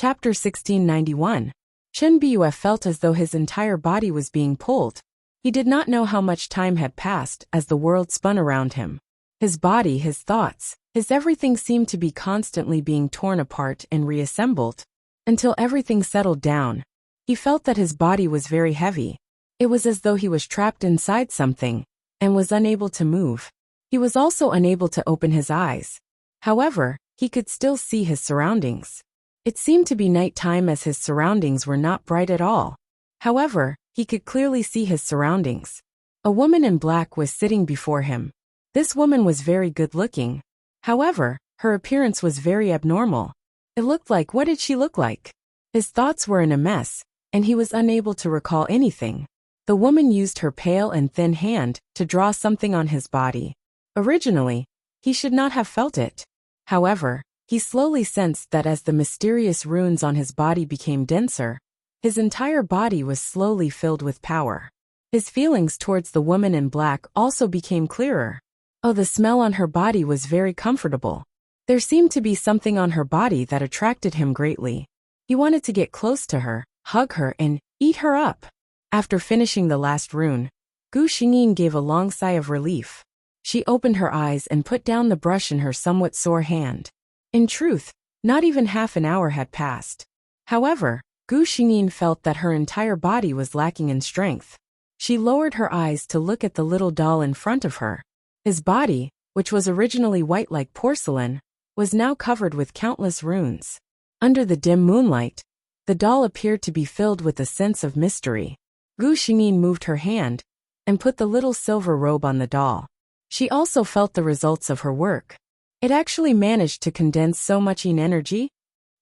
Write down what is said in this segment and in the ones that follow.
Chapter 1691. Chen Buf felt as though his entire body was being pulled. He did not know how much time had passed as the world spun around him. His body, his thoughts, his everything seemed to be constantly being torn apart and reassembled. Until everything settled down, he felt that his body was very heavy. It was as though he was trapped inside something and was unable to move. He was also unable to open his eyes. However, he could still see his surroundings. It seemed to be nighttime as his surroundings were not bright at all. However, he could clearly see his surroundings. A woman in black was sitting before him. This woman was very good-looking. However, her appearance was very abnormal. It looked like, what did she look like? His thoughts were in a mess, and he was unable to recall anything. The woman used her pale and thin hand to draw something on his body. Originally, he should not have felt it. However, he slowly sensed that as the mysterious runes on his body became denser, his entire body was slowly filled with power. His feelings towards the woman in black also became clearer. Oh, the smell on her body was very comfortable. There seemed to be something on her body that attracted him greatly. He wanted to get close to her, hug her, and eat her up. After finishing the last rune, Gu Xingyin gave a long sigh of relief. She opened her eyes and put down the brush in her somewhat sore hand. In truth, not even half an hour had passed. However, Gu Xingyin felt that her entire body was lacking in strength. She lowered her eyes to look at the little doll in front of her. His body, which was originally white like porcelain, was now covered with countless runes. Under the dim moonlight, the doll appeared to be filled with a sense of mystery. Gu Xingyin moved her hand and put the little silver robe on the doll. She also felt the results of her work. It actually managed to condense so much energy.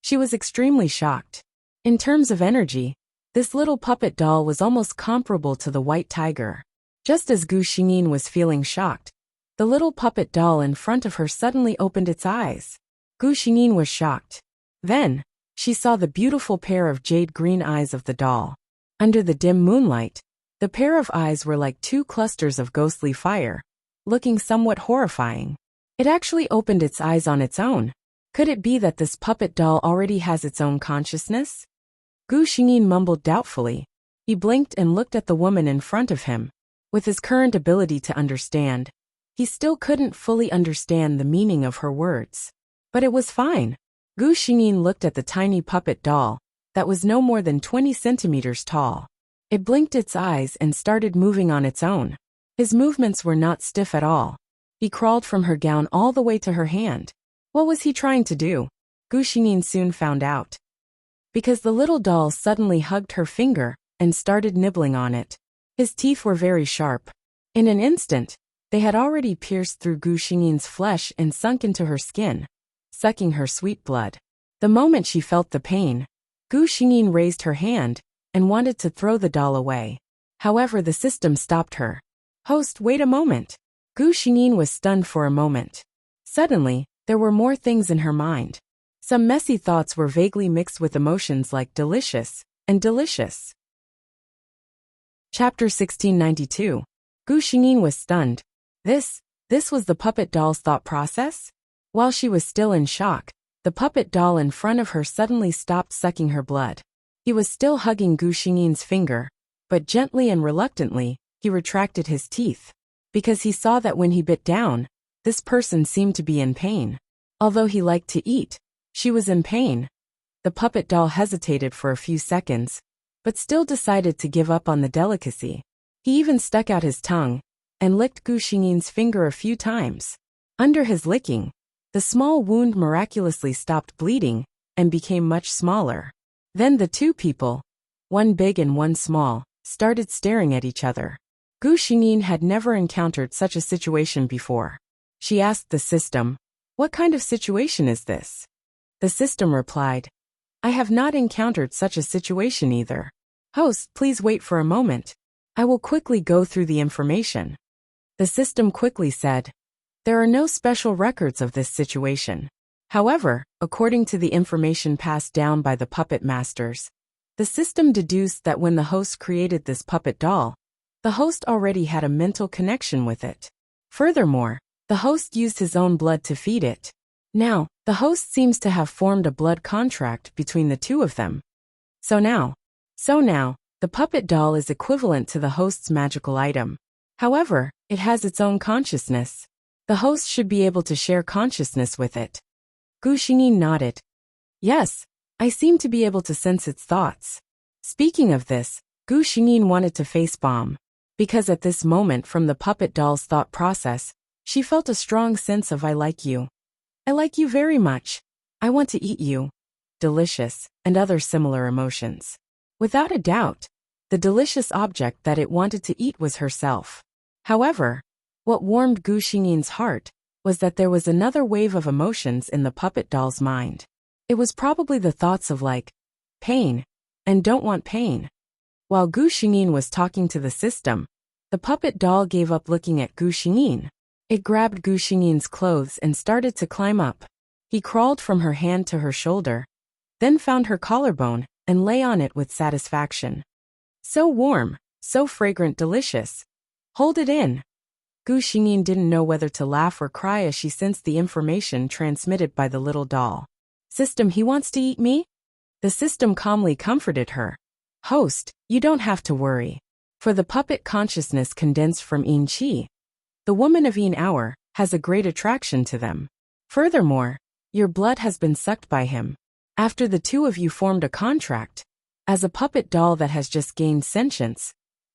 She was extremely shocked. In terms of energy, this little puppet doll was almost comparable to the white tiger. Just as Gu Xingyin was feeling shocked, the little puppet doll in front of her suddenly opened its eyes. Gu Xingyin was shocked. Then, she saw the beautiful pair of jade-green eyes of the doll. Under the dim moonlight, the pair of eyes were like two clusters of ghostly fire, looking somewhat horrifying. It actually opened its eyes on its own. Could it be that this puppet doll already has its own consciousness? Gu Xingyin mumbled doubtfully. He blinked and looked at the woman in front of him. With his current ability to understand, he still couldn't fully understand the meaning of her words. But it was fine. Gu Xingyin looked at the tiny puppet doll that was no more than 20 centimeters tall. It blinked its eyes and started moving on its own. His movements were not stiff at all. He crawled from her gown all the way to her hand. What was he trying to do? Gu Xingyin soon found out. Because the little doll suddenly hugged her finger and started nibbling on it. His teeth were very sharp. In an instant, they had already pierced through Gu Xingyin's flesh and sunk into her skin, sucking her sweet blood. The moment she felt the pain, Gu Xingyin raised her hand and wanted to throw the doll away. However, the system stopped her. Host, wait a moment. Gu Xingyin was stunned for a moment. Suddenly, there were more things in her mind. Some messy thoughts were vaguely mixed with emotions like delicious and delicious. Chapter 1692. Gu Xingyin was stunned. This was the puppet doll's thought process? While she was still in shock, the puppet doll in front of her suddenly stopped sucking her blood. He was still hugging Gu Xingyin's finger, but gently and reluctantly, he retracted his teeth. Because he saw that when he bit down, this person seemed to be in pain. Although he liked to eat, she was in pain. The puppet doll hesitated for a few seconds, but still decided to give up on the delicacy. He even stuck out his tongue and licked Gu Xingyin's finger a few times. Under his licking, the small wound miraculously stopped bleeding and became much smaller. Then the two people, one big and one small, started staring at each other. Gu Xingyin had never encountered such a situation before. She asked the system, "What kind of situation is this?" The system replied, "I have not encountered such a situation either. Host, please wait for a moment. I will quickly go through the information." The system quickly said, "There are no special records of this situation. However, according to the information passed down by the puppet masters, the system deduced that when the host created this puppet doll, the host already had a mental connection with it. Furthermore, the host used his own blood to feed it. Now, The host seems to have formed a blood contract between the two of them. So now, the puppet doll is equivalent to the host's magical item. However, it has its own consciousness. The host should be able to share consciousness with it. Gu Xingyin nodded. Yes, I seem to be able to sense its thoughts. Speaking of this, Gu Xingyin wanted to facepalm, because at this moment from the puppet doll's thought process, she felt a strong sense of I like you. I like you very much. I want to eat you. Delicious, and other similar emotions. Without a doubt, the delicious object that it wanted to eat was herself. However, what warmed Gu Xingyin's heart was that there was another wave of emotions in the puppet doll's mind. It was probably the thoughts of like, pain, and don't want pain. While Gu Xingyin was talking to the system, the puppet doll gave up looking at Gu Xingyin. It grabbed Gu Xingyin's clothes and started to climb up. He crawled from her hand to her shoulder, then found her collarbone and lay on it with satisfaction. So warm, so fragrant, delicious. Hold it in. Gu Xingyin didn't know whether to laugh or cry as she sensed the information transmitted by the little doll. System, he wants to eat me? The system calmly comforted her. Host, you don't have to worry. For the puppet consciousness condensed from Yin Qi, the woman of Yin Hour has a great attraction to them. Furthermore, your blood has been sucked by him. After the two of you formed a contract, as a puppet doll that has just gained sentience,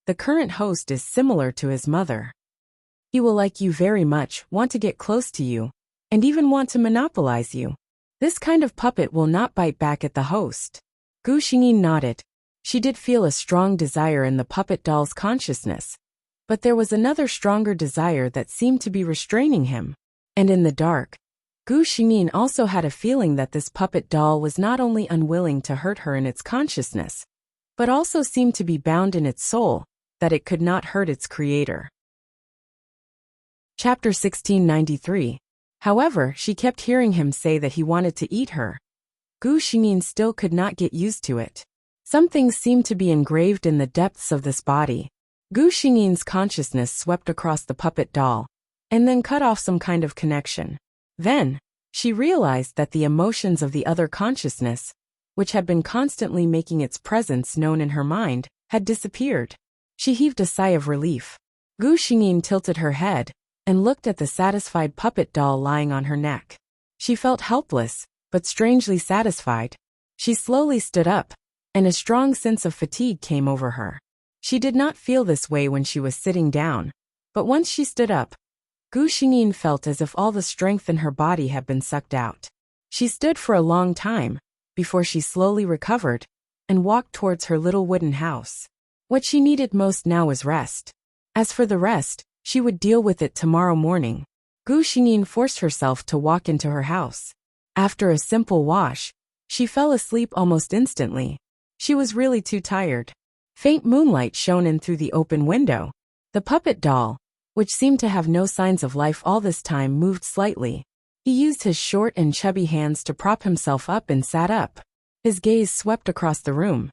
the current host is similar to his mother. He will like you very much, want to get close to you, and even want to monopolize you. This kind of puppet will not bite back at the host. Gu Xingyin nodded. She did feel a strong desire in the puppet doll's consciousness, but there was another stronger desire that seemed to be restraining him. And in the dark, Gu Xingyin also had a feeling that this puppet doll was not only unwilling to hurt her in its consciousness, but also seemed to be bound in its soul, that it could not hurt its creator. Chapter 1693. However, she kept hearing him say that he wanted to eat her. Gu Xingyin still could not get used to it. Something seemed to be engraved in the depths of this body. Gu Xingyin's consciousness swept across the puppet doll, and then cut off some kind of connection. Then, she realized that the emotions of the other consciousness, which had been constantly making its presence known in her mind, had disappeared. She heaved a sigh of relief. Gu Xingyin tilted her head and looked at the satisfied puppet doll lying on her neck. She felt helpless, but strangely satisfied. She slowly stood up, and a strong sense of fatigue came over her. She did not feel this way when she was sitting down, but once she stood up, Gu Xingyin felt as if all the strength in her body had been sucked out. She stood for a long time, before she slowly recovered, and walked towards her little wooden house. What she needed most now was rest. As for the rest, she would deal with it tomorrow morning. Gu Xingyin forced herself to walk into her house. After a simple wash, she fell asleep almost instantly. She was really too tired. Faint moonlight shone in through the open window. The puppet doll, which seemed to have no signs of life all this time, moved slightly. He used his short and chubby hands to prop himself up and sat up. His gaze swept across the room.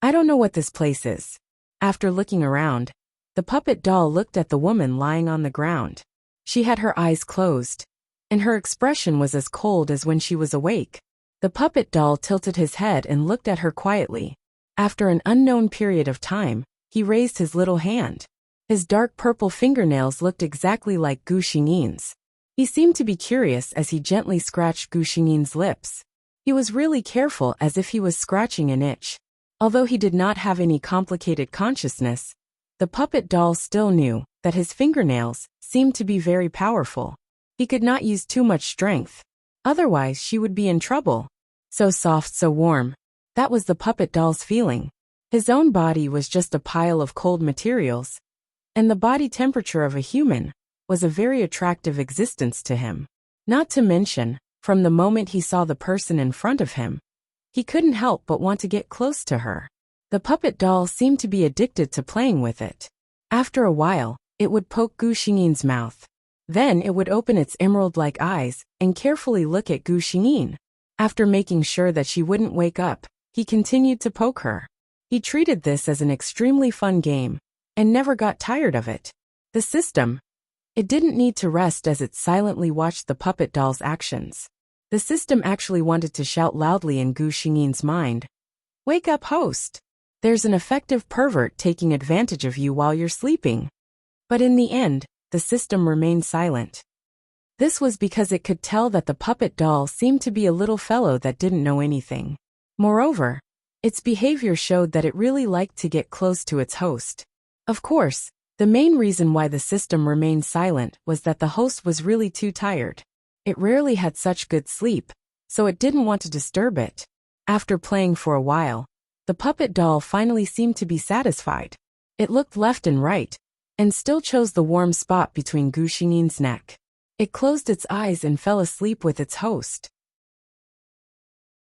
I don't know what this place is. After looking around, the puppet doll looked at the woman lying on the ground. She had her eyes closed, and her expression was as cold as when she was awake. The puppet doll tilted his head and looked at her quietly. After an unknown period of time, he raised his little hand. His dark purple fingernails looked exactly like Gu Xingyin's. He seemed to be curious as he gently scratched Gu Xingyin's lips. He was really careful, as if he was scratching an itch. Although he did not have any complicated consciousness, the puppet doll still knew that his fingernails seemed to be very powerful. He could not use too much strength, otherwise she would be in trouble. So soft, so warm. That was the puppet doll's feeling. His own body was just a pile of cold materials, and the body temperature of a human was a very attractive existence to him. Not to mention, from the moment he saw the person in front of him, he couldn't help but want to get close to her. The puppet doll seemed to be addicted to playing with it. After a while, it would poke Gu Xingyin's mouth. Then it would open its emerald-like eyes and carefully look at Gu Xingyin. After making sure that she wouldn't wake up, he continued to poke her. He treated this as an extremely fun game, and never got tired of it. The system, it didn't need to rest as it silently watched the puppet doll's actions. The system actually wanted to shout loudly in Gu Xingyin's mind. Wake up, host! There's an effective pervert taking advantage of you while you're sleeping. But in the end, the system remained silent. This was because it could tell that the puppet doll seemed to be a little fellow that didn't know anything. Moreover, its behavior showed that it really liked to get close to its host. Of course, the main reason why the system remained silent was that the host was really too tired. It rarely had such good sleep, so it didn't want to disturb it. After playing for a while, the puppet doll finally seemed to be satisfied. It looked left and right, and still chose the warm spot between Gu Xingyin's neck. It closed its eyes and fell asleep with its host.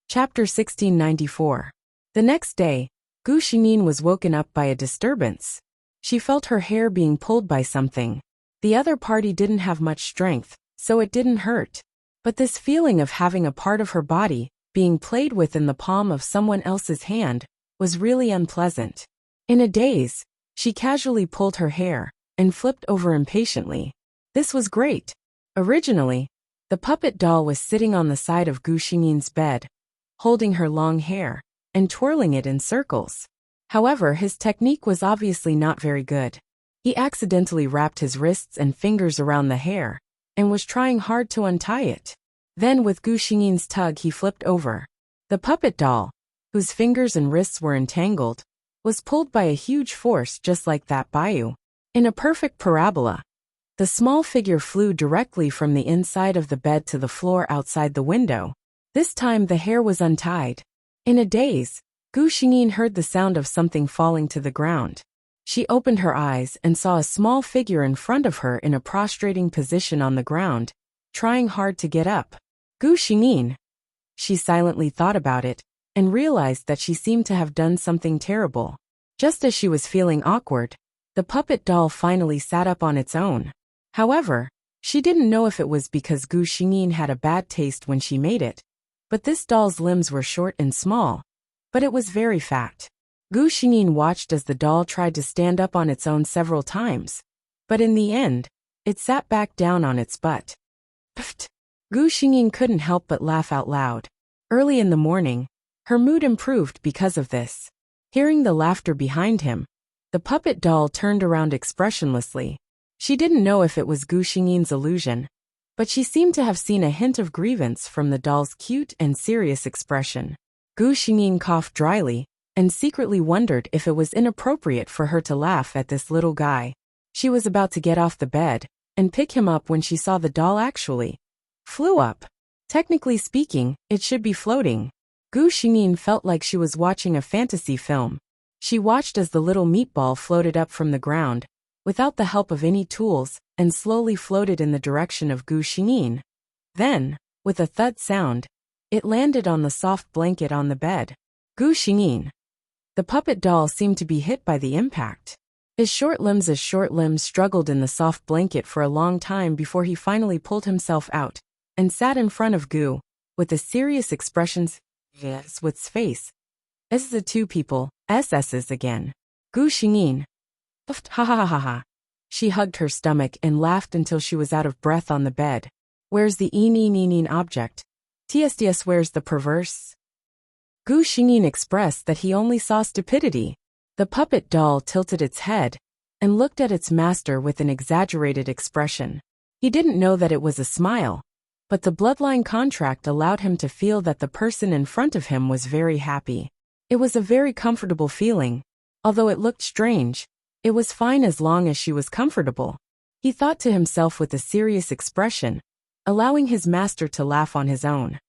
Chapter 1694. The next day, Gu Xingyin was woken up by a disturbance. She felt her hair being pulled by something. The other party didn't have much strength, so it didn't hurt. But this feeling of having a part of her body being played with in the palm of someone else's hand was really unpleasant. In a daze, she casually pulled her hair and flipped over impatiently. This was great. Originally, the puppet doll was sitting on the side of Gu Xingyin's bed, holding her long hair and twirling it in circles. However, his technique was obviously not very good. He accidentally wrapped his wrists and fingers around the hair and was trying hard to untie it. Then with Gu Xingyin's tug he flipped over. The puppet doll, whose fingers and wrists were entangled, was pulled by a huge force just like that bayou. In a perfect parabola, the small figure flew directly from the inside of the bed to the floor outside the window. This time the hair was untied. In a daze, Gu Xingyin heard the sound of something falling to the ground. She opened her eyes and saw a small figure in front of her in a prostrating position on the ground, trying hard to get up. Gu Xingyin. She silently thought about it and realized that she seemed to have done something terrible. Just as she was feeling awkward, the puppet doll finally sat up on its own. However, she didn't know if it was because Gu Xingyin had a bad taste when she made it, but this doll's limbs were short and small, but it was very fat. Gu Xingyin watched as the doll tried to stand up on its own several times, but in the end, it sat back down on its butt. Pfft! Gu Xingyin couldn't help but laugh out loud. Early in the morning, her mood improved because of this. Hearing the laughter behind him, the puppet doll turned around expressionlessly. She didn't know if it was Gu Xingyin's illusion, but she seemed to have seen a hint of grievance from the doll's cute and serious expression. Gu Xingyin coughed dryly and secretly wondered if it was inappropriate for her to laugh at this little guy. She was about to get off the bed and pick him up when she saw the doll actually flew up. Technically speaking, it should be floating. Gu Xingyin felt like she was watching a fantasy film. She watched as the little meatball floated up from the ground, without the help of any tools, and slowly floated in the direction of Gu Xingyin. Then, with a thud sound, it landed on the soft blanket on the bed. Gu Xingyin. The puppet doll seemed to be hit by the impact. His short limbs struggled in the soft blanket for a long time before he finally pulled himself out and sat in front of Gu, with a serious expression with its face. This is the two people, SS's again. Gu Xingyin. Ha ha ha ha ha. She hugged her stomach and laughed until she was out of breath on the bed. Where's the een object? TSDS, where's the perverse? Gu Xingyin expressed that he only saw stupidity. The puppet doll tilted its head and looked at its master with an exaggerated expression. He didn't know that it was a smile, but the bloodline contract allowed him to feel that the person in front of him was very happy. It was a very comfortable feeling. Although it looked strange, it was fine as long as she was comfortable. He thought to himself with a serious expression, allowing his master to laugh on his own.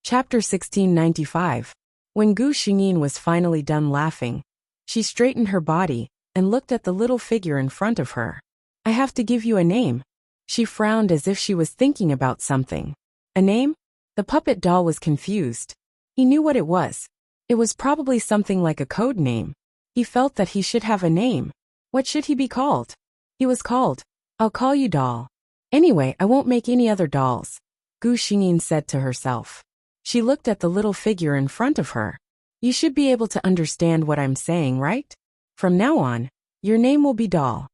Chapter 1695. When Gu Xingyin was finally done laughing, she straightened her body and looked at the little figure in front of her. I have to give you a name. She frowned as if she was thinking about something. A name? The puppet doll was confused. He knew what it was. It was probably something like a code name. He felt that he should have a name. What should he be called? He was called, I'll call you doll. Anyway, I won't make any other dolls, Gu Xingyin said to herself. She looked at the little figure in front of her. You should be able to understand what I'm saying, right? From now on, your name will be Doll.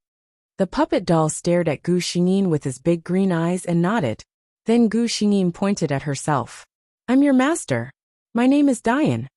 The puppet doll stared at Gu Xingyin with his big green eyes and nodded. Then Gu Xingyin pointed at herself. I'm your master. My name is Diane.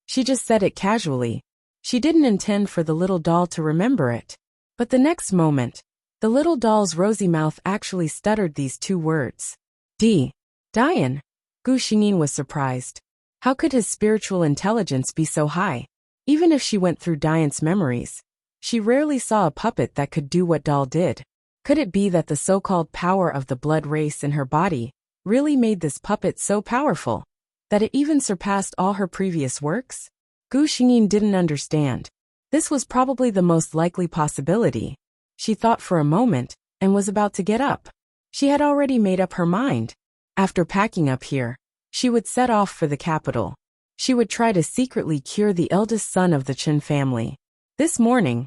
She just said it casually. She didn't intend for the little doll to remember it. But the next moment, the little doll's rosy mouth actually stuttered these two words. Diane. Gu Xingyin was surprised. How could his spiritual intelligence be so high? Even if she went through Diane's memories, she rarely saw a puppet that could do what doll did. Could it be that the so-called power of the blood race in her body really made this puppet so powerful that it even surpassed all her previous works? Gu Xingyin didn't understand. This was probably the most likely possibility. She thought for a moment and was about to get up. She had already made up her mind. After packing up here, she would set off for the capital. She would try to secretly cure the eldest son of the Qin family. This morning,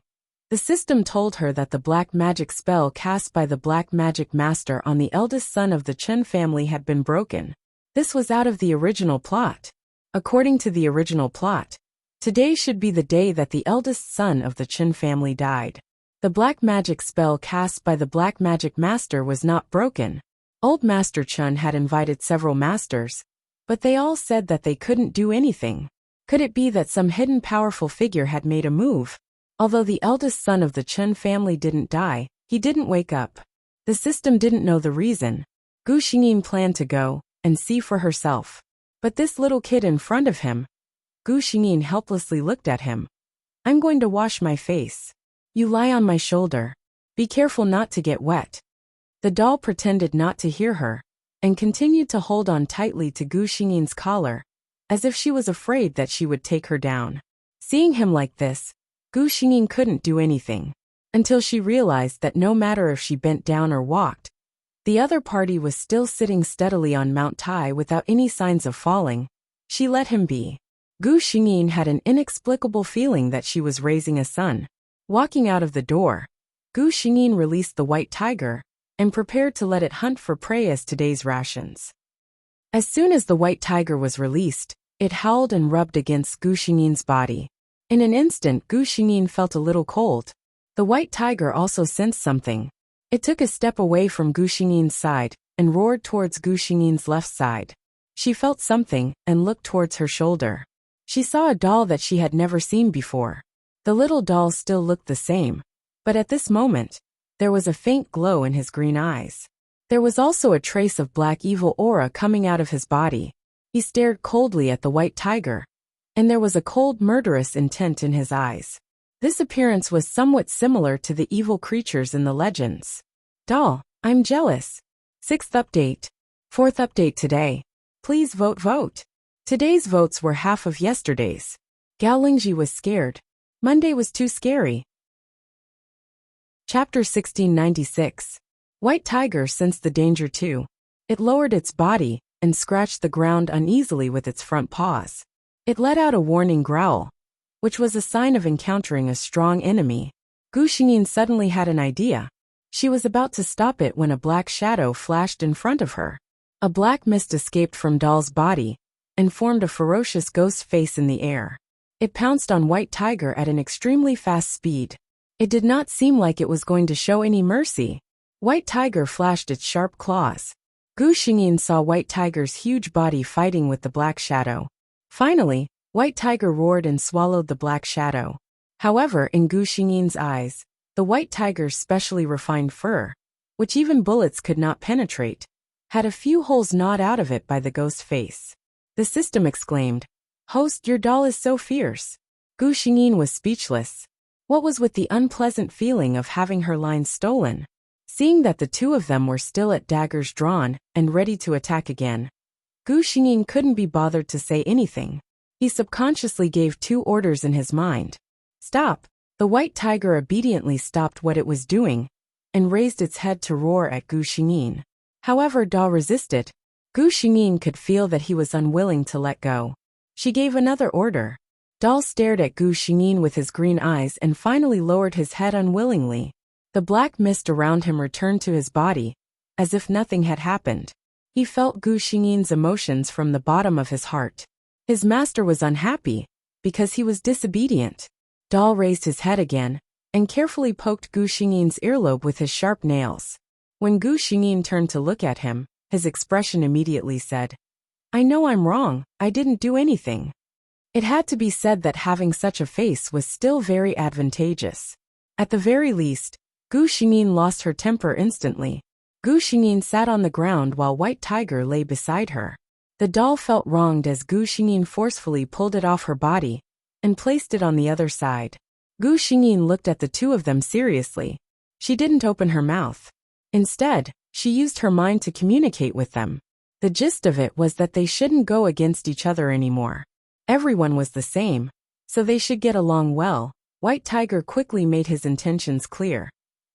the system told her that the black magic spell cast by the black magic master on the eldest son of the Qin family had been broken. This was out of the original plot. According to the original plot, today should be the day that the eldest son of the Qin family died. The black magic spell cast by the black magic master was not broken. Old Master Chun had invited several masters, but they all said that they couldn't do anything. Could it be that some hidden powerful figure had made a move? Although the eldest son of the Chun family didn't die, he didn't wake up. The system didn't know the reason. Gu Xingyin planned to go and see for herself. But this little kid in front of him, Gu Xingyin helplessly looked at him. I'm going to wash my face. You lie on my shoulder. Be careful not to get wet. The doll pretended not to hear her and continued to hold on tightly to Gu Xingyin's collar, as if she was afraid that she would take her down. Seeing him like this, Gu Xingyin couldn't do anything, until she realized that no matter if she bent down or walked, the other party was still sitting steadily on Mount Tai without any signs of falling. She let him be. Gu Xingyin had an inexplicable feeling that she was raising a son. Walking out of the door, Gu Xingyin released the white tiger and prepared to let it hunt for prey as today's rations. As soon as the white tiger was released, it howled and rubbed against Gu Xingyin's body. In an instant, Gu Xingyin felt a little cold. The white tiger also sensed something. It took a step away from Gu Xingyin's side and roared towards Gu Xingyin's left side. She felt something and looked towards her shoulder. She saw a doll that she had never seen before. The little doll still looked the same, but at this moment, there was a faint glow in his green eyes. There was also a trace of black evil aura coming out of his body. He stared coldly at the white tiger, and there was a cold murderous intent in his eyes. This appearance was somewhat similar to the evil creatures in the legends. Doll, I'm jealous. 6th update. 4th update today. Please vote. Today's votes were half of yesterday's. Gao Lingji was scared. Monday was too scary. Chapter 1696. White Tiger sensed the danger too. It lowered its body and scratched the ground uneasily with its front paws. It let out a warning growl, which was a sign of encountering a strong enemy. Gu Xingyin suddenly had an idea. She was about to stop it when a black shadow flashed in front of her. A black mist escaped from Doll's body and formed a ferocious ghost face in the air. It pounced on White Tiger at an extremely fast speed. It did not seem like it was going to show any mercy. White Tiger flashed its sharp claws. Gu Xingyin saw White Tiger's huge body fighting with the black shadow. Finally, White Tiger roared and swallowed the black shadow. However, in Gu Xingyin's eyes, the White Tiger's specially refined fur, which even bullets could not penetrate, had a few holes gnawed out of it by the ghost face. The system exclaimed, "Host, your doll is so fierce." Gu Xingyin was speechless. What was with the unpleasant feeling of having her line stolen? Seeing that the two of them were still at daggers drawn and ready to attack again, Gu Xingyin couldn't be bothered to say anything. He subconsciously gave two orders in his mind. Stop! The White Tiger obediently stopped what it was doing and raised its head to roar at Gu Xingyin. However, Da resisted. Gu Xingyin could feel that he was unwilling to let go. She gave another order. Dal stared at Gu Xingyin with his green eyes and finally lowered his head unwillingly. The black mist around him returned to his body, as if nothing had happened. He felt Gu Xingyin's emotions from the bottom of his heart. His master was unhappy, because he was disobedient. Dal raised his head again, and carefully poked Gu Xingyin's earlobe with his sharp nails. When Gu Xingyin turned to look at him, His expression immediately said, "I know I'm wrong, I didn't do anything." It had to be said that having such a face was still very advantageous. At the very least, Gu Xingyin lost her temper instantly. Gu Xingyin sat on the ground while White Tiger lay beside her. The doll felt wronged as Gu Xingyin forcefully pulled it off her body and placed it on the other side. Gu Xingyin looked at the two of them seriously. She didn't open her mouth. Instead, she used her mind to communicate with them. The gist of it was that they shouldn't go against each other anymore. Everyone was the same, so they should get along well. White Tiger quickly made his intentions clear.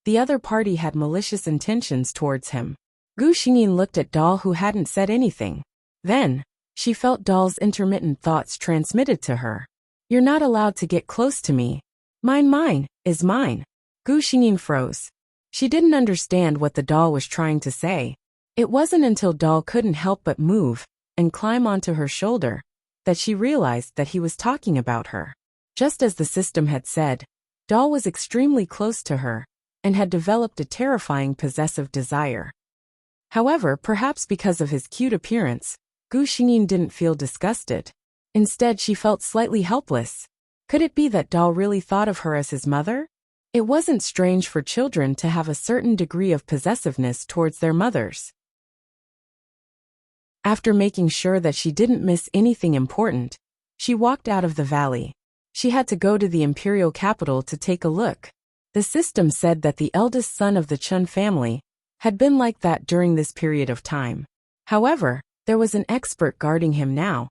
The other party had malicious intentions towards him. Gu Xingyin looked at Doll, who hadn't said anything. Then, she felt Doll's intermittent thoughts transmitted to her. "You're not allowed to get close to me. Mine is mine." Gu Xingyin froze. She didn't understand what the doll was trying to say. It wasn't until Doll couldn't help but move and climb onto her shoulder that she realized that he was talking about her. Just as the system had said, Doll was extremely close to her and had developed a terrifying possessive desire. However, perhaps because of his cute appearance, Gu Xingyin didn't feel disgusted. Instead, she felt slightly helpless. Could it be that Doll really thought of her as his mother? It wasn't strange for children to have a certain degree of possessiveness towards their mothers. After making sure that she didn't miss anything important, she walked out of the valley. She had to go to the imperial capital to take a look. The system said that the eldest son of the Chun family had been like that during this period of time. However, there was an expert guarding him now,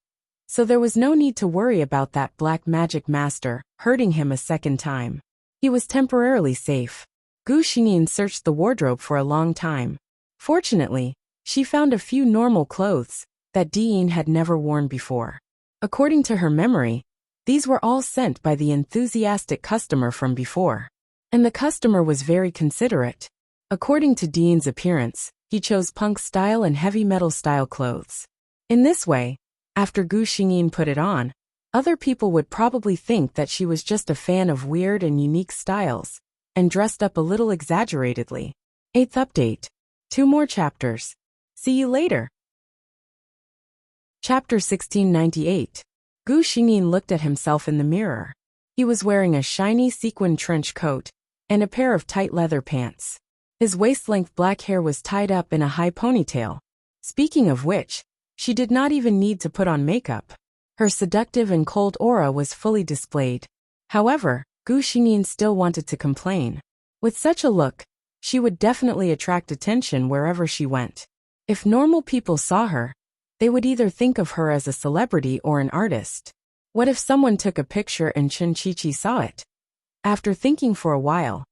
so there was no need to worry about that black magic master hurting him a second time. He was temporarily safe. Gu Xingyin searched the wardrobe for a long time. Fortunately, she found a few normal clothes that Diyin had never worn before. According to her memory, these were all sent by the enthusiastic customer from before. And the customer was very considerate. According to Diyin's appearance, he chose punk style and heavy metal style clothes. In this way, after Gu Xingyin put it on, other people would probably think that she was just a fan of weird and unique styles, and dressed up a little exaggeratedly. 8th update. 2 more chapters. See you later. Chapter 1698. Gu Xingyin looked at himself in the mirror. He was wearing a shiny sequin trench coat and a pair of tight leather pants. His waist-length black hair was tied up in a high ponytail. Speaking of which, she did not even need to put on makeup. Her seductive and cold aura was fully displayed. However, Gu Xingyin still wanted to complain. With such a look, she would definitely attract attention wherever she went. If normal people saw her, they would either think of her as a celebrity or an artist. What if someone took a picture and Chen Qiqi saw it? After thinking for a while,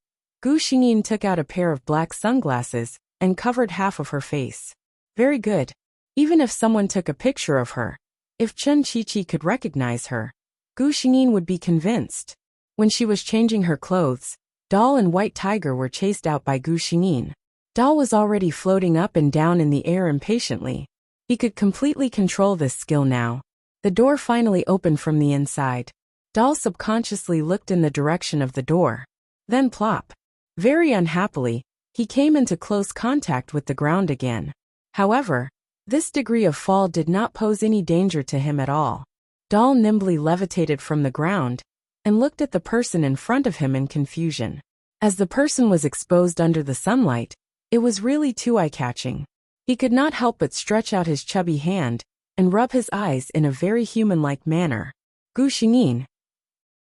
Gu Xingyin took out a pair of black sunglasses and covered half of her face. Very good. Even if someone took a picture of her, if Chen Qiqi could recognize her, Gu Xingyin would be convinced. When she was changing her clothes, Doll and White Tiger were chased out by Gu Xingyin. Doll was already floating up and down in the air impatiently. He could completely control this skill now. The door finally opened from the inside. Doll subconsciously looked in the direction of the door. Then plop. Very unhappily, he came into close contact with the ground again. However, this degree of fall did not pose any danger to him at all. Doll nimbly levitated from the ground and looked at the person in front of him in confusion. As the person was exposed under the sunlight, it was really too eye-catching. He could not help but stretch out his chubby hand and rub his eyes in a very human-like manner. Gu Xingyin.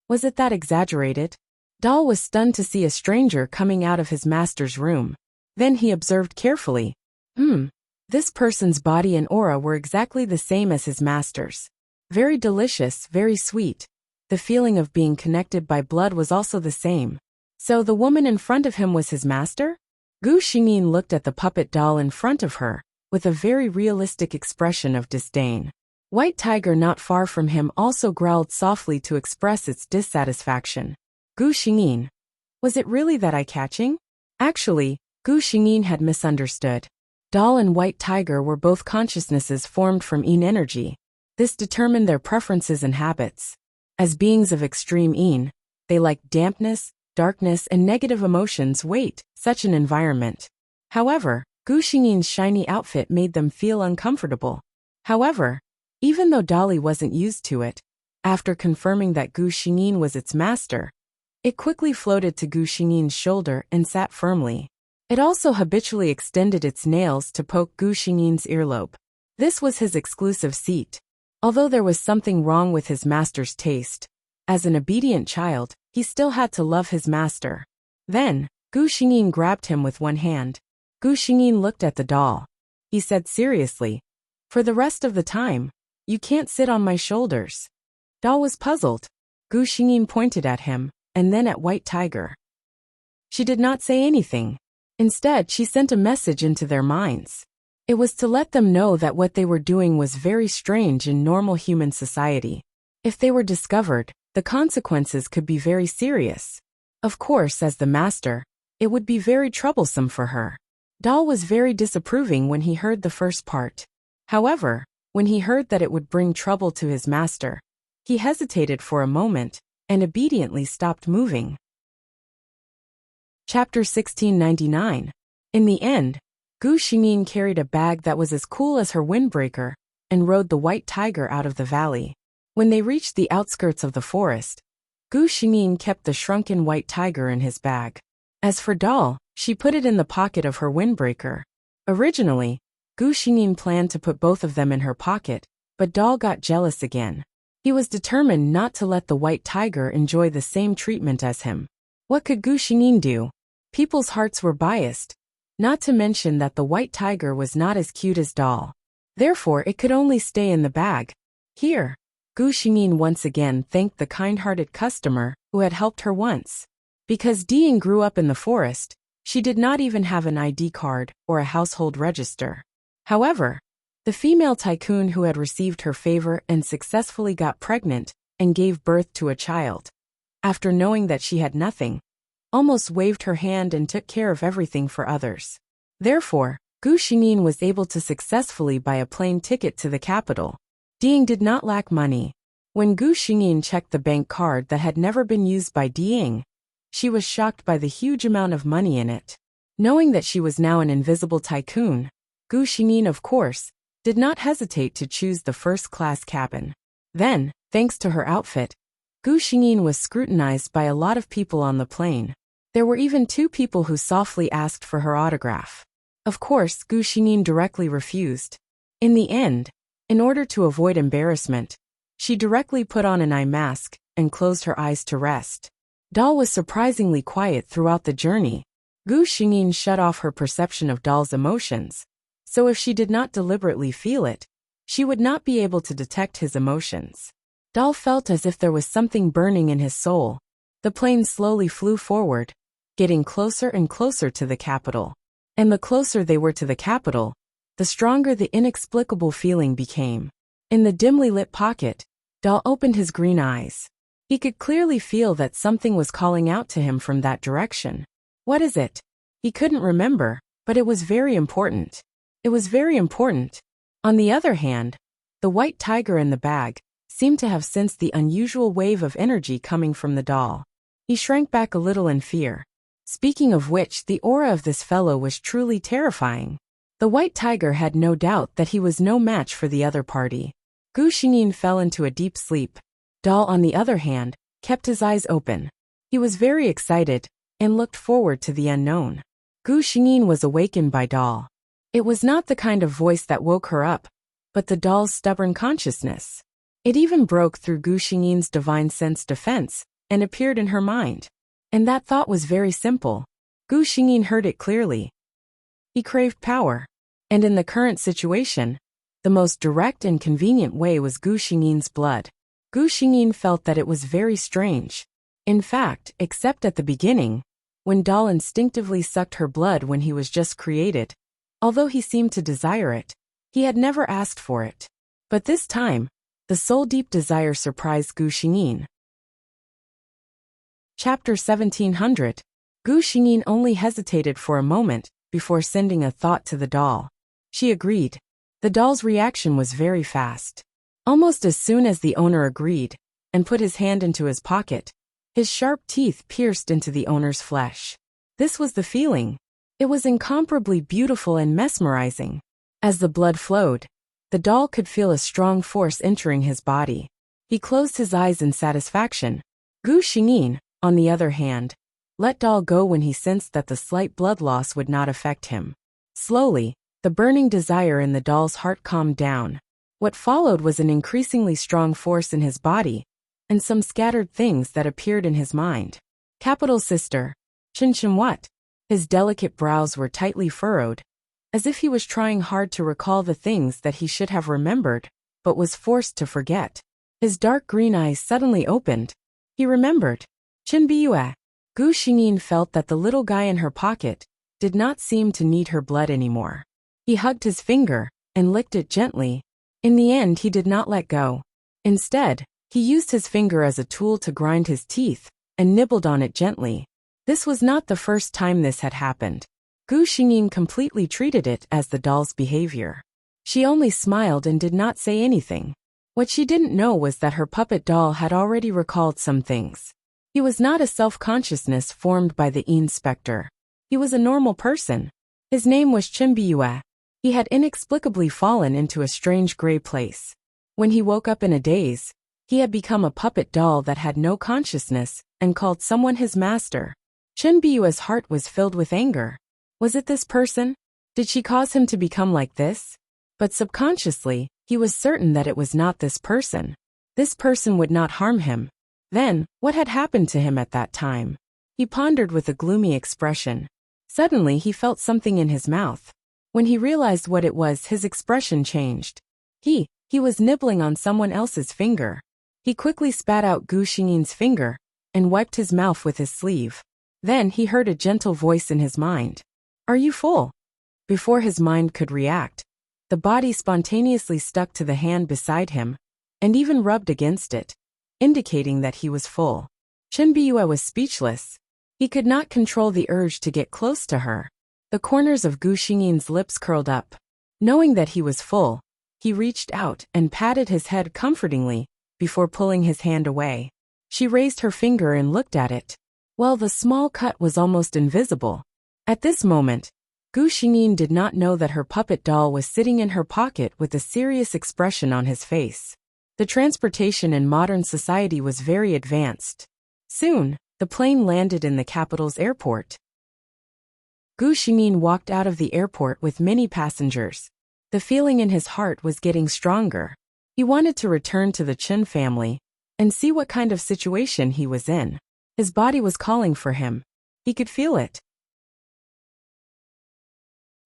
Was it that exaggerated? Doll was stunned to see a stranger coming out of his master's room. Then he observed carefully. This person's body and aura were exactly the same as his master's. Very delicious, very sweet. The feeling of being connected by blood was also the same. So the woman in front of him was his master? Gu Xingyin looked at the puppet doll in front of her with a very realistic expression of disdain. White Tiger not far from him also growled softly to express its dissatisfaction. Gu Xingyin. Was it really that eye-catching? Actually, Gu Xingyin had misunderstood. Doll and White Tiger were both consciousnesses formed from Yin energy. This determined their preferences and habits. As beings of extreme Yin, they liked dampness, darkness and negative emotions. Such an environment. However, Gu Xingyin's shiny outfit made them feel uncomfortable. However, even though Dolly wasn't used to it, after confirming that Gu Xingyin was its master, it quickly floated to Gu Xingyin's shoulder and sat firmly. It also habitually extended its nails to poke Gu Xingyin's earlobe. This was his exclusive seat. Although there was something wrong with his master's taste, as an obedient child, he still had to love his master. Then, Gu Xingyin grabbed him with one hand. Gu Xingyin looked at the doll. He said seriously, "For the rest of the time, you can't sit on my shoulders." Doll was puzzled. Gu Xingyin pointed at him, and then at White Tiger. She did not say anything. Instead, she sent a message into their minds. It was to let them know that what they were doing was very strange in normal human society. If they were discovered, the consequences could be very serious. Of course, as the master, it would be very troublesome for her. Doll was very disapproving when he heard the first part. However, when he heard that it would bring trouble to his master, he hesitated for a moment and obediently stopped moving. Chapter 1699. In the end, Gu Xingyin carried a bag that was as cool as her windbreaker and rode the White Tiger out of the valley. When they reached the outskirts of the forest, Gu Xingyin kept the shrunken White Tiger in his bag. As for Doll, she put it in the pocket of her windbreaker. Originally, Gu Xingyin planned to put both of them in her pocket, but Doll got jealous again. He was determined not to let the White Tiger enjoy the same treatment as him. What could Gu Xingyin do? People's hearts were biased, not to mention that the White Tiger was not as cute as Doll. Therefore, it could only stay in the bag. Here, Gu Xingyin once again thanked the kind-hearted customer who had helped her once. Because Diying grew up in the forest, she did not even have an ID card or a household register. However, the female tycoon who had received her favor and successfully got pregnant and gave birth to a child, after knowing that she had nothing, almost waved her hand and took care of everything for others. Therefore, Gu Xingyin was able to successfully buy a plane ticket to the capital. Diying did not lack money. When Gu Xingyin checked the bank card that had never been used by Diying, she was shocked by the huge amount of money in it. Knowing that she was now an invisible tycoon, Gu Xingyin, of course, did not hesitate to choose the first-class cabin. Then, thanks to her outfit, Gu Xingyin was scrutinized by a lot of people on the plane. There were even 2 people who softly asked for her autograph. Of course, Gu Xingyin directly refused. In the end, in order to avoid embarrassment, she directly put on an eye mask and closed her eyes to rest. Doll was surprisingly quiet throughout the journey. Gu Xingyin shut off her perception of Doll's emotions, so if she did not deliberately feel it, she would not be able to detect his emotions. Doll felt as if there was something burning in his soul. The plane slowly flew forward, getting closer and closer to the capital. And the closer they were to the capital, the stronger the inexplicable feeling became. In the dimly lit pocket, Doll opened his green eyes. He could clearly feel that something was calling out to him from that direction. What is it? He couldn't remember, but it was very important. It was very important. On the other hand, the White Tiger in the bag seemed to have sensed the unusual wave of energy coming from the doll. He shrank back a little in fear. Speaking of which, the aura of this fellow was truly terrifying. The White Tiger had no doubt that he was no match for the other party. Gu Xingyin fell into a deep sleep. Doll, on the other hand, kept his eyes open. He was very excited and looked forward to the unknown. Gu Xingyin was awakened by Doll. It was not the kind of voice that woke her up, but the doll's stubborn consciousness. It even broke through Gu Xingyin's divine sense defense and appeared in her mind. And that thought was very simple. Gu Xingyin heard it clearly. He craved power. And in the current situation, the most direct and convenient way was Gu Xingyin's blood. Gu Xingyin felt that it was very strange. In fact, except at the beginning, when Doll instinctively sucked her blood when he was just created. Although he seemed to desire it, he had never asked for it. But this time, the soul-deep desire surprised Gu Xingyin. Chapter 1700. Gu Xingyin only hesitated for a moment before sending a thought to the doll. She agreed. The doll's reaction was very fast. Almost as soon as the owner agreed and put his hand into his pocket, his sharp teeth pierced into the owner's flesh. This was the feeling. It was incomparably beautiful and mesmerizing. As the blood flowed, the doll could feel a strong force entering his body. He closed his eyes in satisfaction. Gu Xingyin, on the other hand, let doll go when he sensed that the slight blood loss would not affect him. Slowly, the burning desire in the doll's heart calmed down. What followed was an increasingly strong force in his body, and some scattered things that appeared in his mind. Capital sister. Chin what? His delicate brows were tightly furrowed, as if he was trying hard to recall the things that he should have remembered, but was forced to forget. His dark green eyes suddenly opened. He remembered. Chin Biyue. Gu Xingyin felt that the little guy in her pocket did not seem to need her blood anymore. He hugged his finger and licked it gently. In the end, he did not let go. Instead, he used his finger as a tool to grind his teeth and nibbled on it gently. This was not the first time this had happened. Gu Xingyin completely treated it as the doll's behavior. She only smiled and did not say anything. What she didn't know was that her puppet doll had already recalled some things. He was not a self-consciousness formed by the inspector. He was a normal person. His name was Chin Biyue. He had inexplicably fallen into a strange gray place. When he woke up in a daze, he had become a puppet doll that had no consciousness and called someone his master. Chin Biyue's heart was filled with anger. Was it this person? Did she cause him to become like this? But subconsciously, he was certain that it was not this person. This person would not harm him. Then, what had happened to him at that time? He pondered with a gloomy expression. Suddenly he felt something in his mouth. When he realized what it was, his expression changed. He was nibbling on someone else's finger. He quickly spat out Gu Xingyin's finger and wiped his mouth with his sleeve. Then he heard a gentle voice in his mind. Are you full? Before his mind could react, the body spontaneously stuck to the hand beside him and even rubbed against it, indicating that he was full. Chin Biyue was speechless. He could not control the urge to get close to her. The corners of Gu Xingyin's lips curled up. Knowing that he was full, he reached out and patted his head comfortingly before pulling his hand away. She raised her finger and looked at it. Well, the small cut was almost invisible. At this moment, Gu Xingyin did not know that her puppet doll was sitting in her pocket with a serious expression on his face. The transportation in modern society was very advanced. Soon, the plane landed in the capital's airport. Gu Xingyin walked out of the airport with many passengers. The feeling in his heart was getting stronger. He wanted to return to the Chen family and see what kind of situation he was in. His body was calling for him. He could feel it.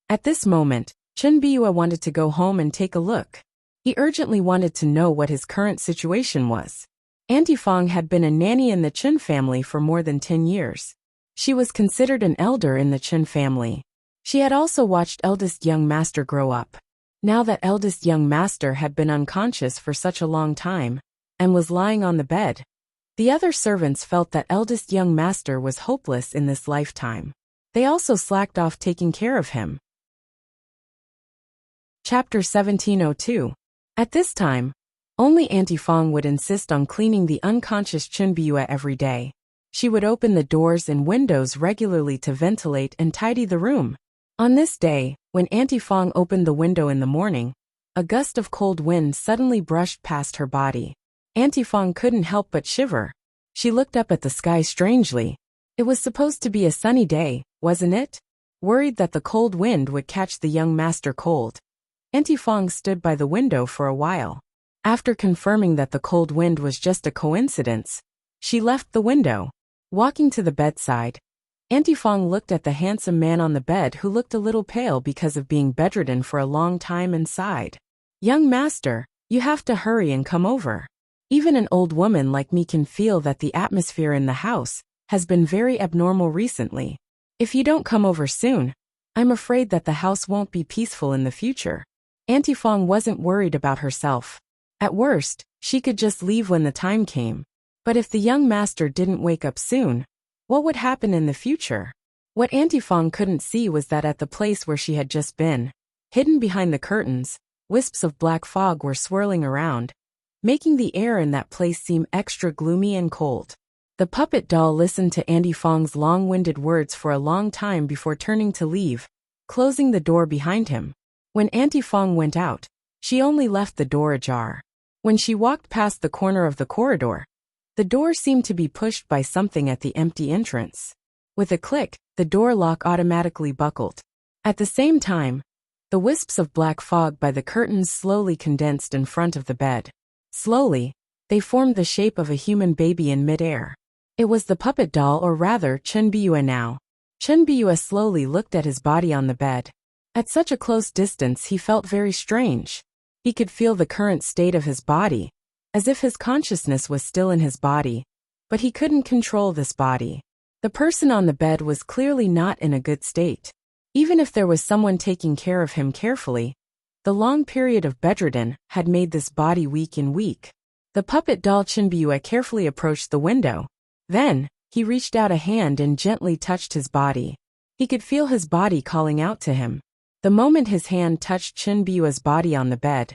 At this moment, Chin Biyue wanted to go home and take a look. He urgently wanted to know what his current situation was. Auntie Fang had been a nanny in the Chen family for more than 10 years. She was considered an elder in the Chen family. She had also watched eldest young master grow up. Now that eldest young master had been unconscious for such a long time and was lying on the bed, the other servants felt that eldest young master was hopeless in this lifetime. They also slacked off taking care of him. Chapter 1702. At this time, only Auntie Fang would insist on cleaning the unconscious Chin Biyue every day. She would open the doors and windows regularly to ventilate and tidy the room. On this day, when Auntie Fang opened the window in the morning, a gust of cold wind suddenly brushed past her body. Auntie Fang couldn't help but shiver. She looked up at the sky strangely. It was supposed to be a sunny day, wasn't it? Worried that the cold wind would catch the young master cold, Auntie Fang stood by the window for a while. After confirming that the cold wind was just a coincidence, she left the window. Walking to the bedside, Auntie Fang looked at the handsome man on the bed who looked a little pale because of being bedridden for a long time and sighed. Young master, you have to hurry and come over. Even an old woman like me can feel that the atmosphere in the house has been very abnormal recently. If you don't come over soon, I'm afraid that the house won't be peaceful in the future. Auntie Fang wasn't worried about herself. At worst, she could just leave when the time came. But if the young master didn't wake up soon, what would happen in the future? What Auntie Fang couldn't see was that at the place where she had just been, hidden behind the curtains, wisps of black fog were swirling around, making the air in that place seem extra gloomy and cold. The puppet doll listened to Andy Fong's long-winded words for a long time before turning to leave, closing the door behind him. When Auntie Fong went out, she only left the door ajar. When she walked past the corner of the corridor, the door seemed to be pushed by something at the empty entrance. With a click, the door lock automatically buckled. At the same time, the wisps of black fog by the curtains slowly condensed in front of the bed. Slowly, they formed the shape of a human baby in midair. It was the puppet doll, or rather Chen Biyue now. Chen Biyue slowly looked at his body on the bed. At such a close distance he felt very strange. He could feel the current state of his body, as if his consciousness was still in his body, but he couldn't control this body. The person on the bed was clearly not in a good state. Even if there was someone taking care of him carefully, the long period of bedridden had made this body weak and weak. The puppet doll Chen Biyue carefully approached the window. Then, he reached out a hand and gently touched his body. He could feel his body calling out to him. The moment his hand touched Chen Biyue's body on the bed,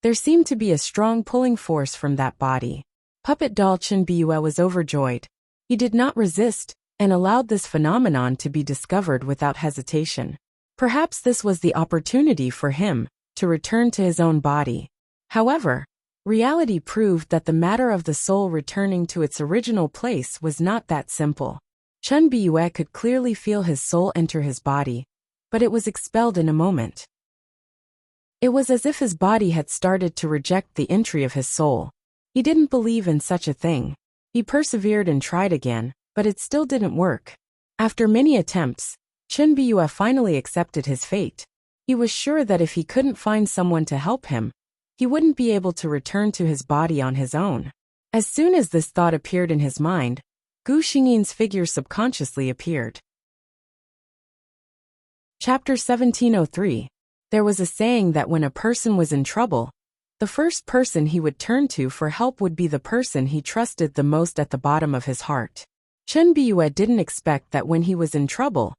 there seemed to be a strong pulling force from that body. Puppet doll Chen Biyue was overjoyed. He did not resist, and allowed this phenomenon to be discovered without hesitation. Perhaps this was the opportunity for him to return to his own body. However, reality proved that the matter of the soul returning to its original place was not that simple. Chen Biyue could clearly feel his soul enter his body, but it was expelled in a moment. It was as if his body had started to reject the entry of his soul. He didn't believe in such a thing. He persevered and tried again, but it still didn't work. After many attempts, Chen Biyue finally accepted his fate. He was sure that if he couldn't find someone to help him, he wouldn't be able to return to his body on his own. As soon as this thought appeared in his mind, Gu Xingyin's figure subconsciously appeared. Chapter 1703. There was a saying that when a person was in trouble, the first person he would turn to for help would be the person he trusted the most at the bottom of his heart. Chen Biyue didn't expect that when he was in trouble,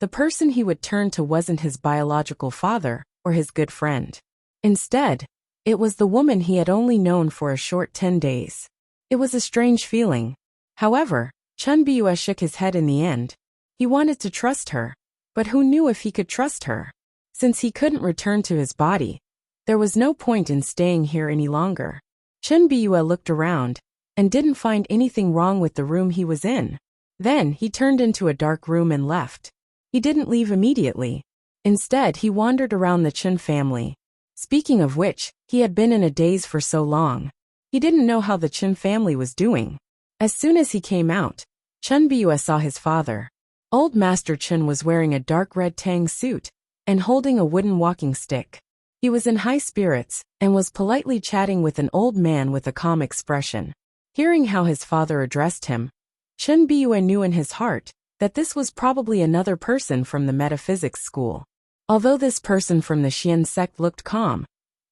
the person he would turn to wasn't his biological father or his good friend. Instead, it was the woman he had only known for a short 10 days. It was a strange feeling. However, Chen Biyue shook his head in the end. He wanted to trust her, but who knew if he could trust her? Since he couldn't return to his body, there was no point in staying here any longer. Chen Biyue looked around and didn't find anything wrong with the room he was in. Then he turned into a dark room and left. He didn't leave immediately. Instead, he wandered around the Chen family. Speaking of which, he had been in a daze for so long. He didn't know how the Chen family was doing. As soon as he came out, Chen Biyue saw his father. Old Master Chen was wearing a dark red tang suit and holding a wooden walking stick. He was in high spirits and was politely chatting with an old man with a calm expression. Hearing how his father addressed him, Chen Biyue knew in his heart that this was probably another person from the metaphysics school. Although this person from the Xian sect looked calm,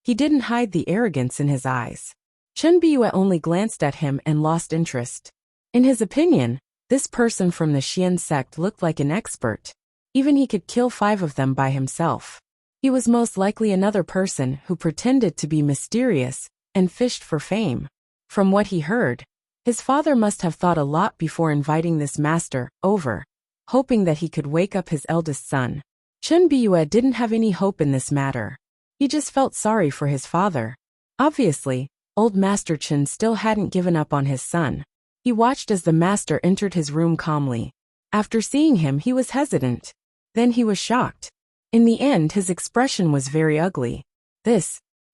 he didn't hide the arrogance in his eyes. Chen Biyue only glanced at him and lost interest. In his opinion, this person from the Xian sect looked like an expert. Even he could kill 5 of them by himself. He was most likely another person who pretended to be mysterious and fished for fame. From what he heard, his father must have thought a lot before inviting this master over, hoping that he could wake up his eldest son. Chen Biyue didn't have any hope in this matter. He just felt sorry for his father. Obviously, old Master Chen still hadn't given up on his son. He watched as the master entered his room calmly. After seeing him, he was hesitant. Then he was shocked. In the end, his expression was very ugly.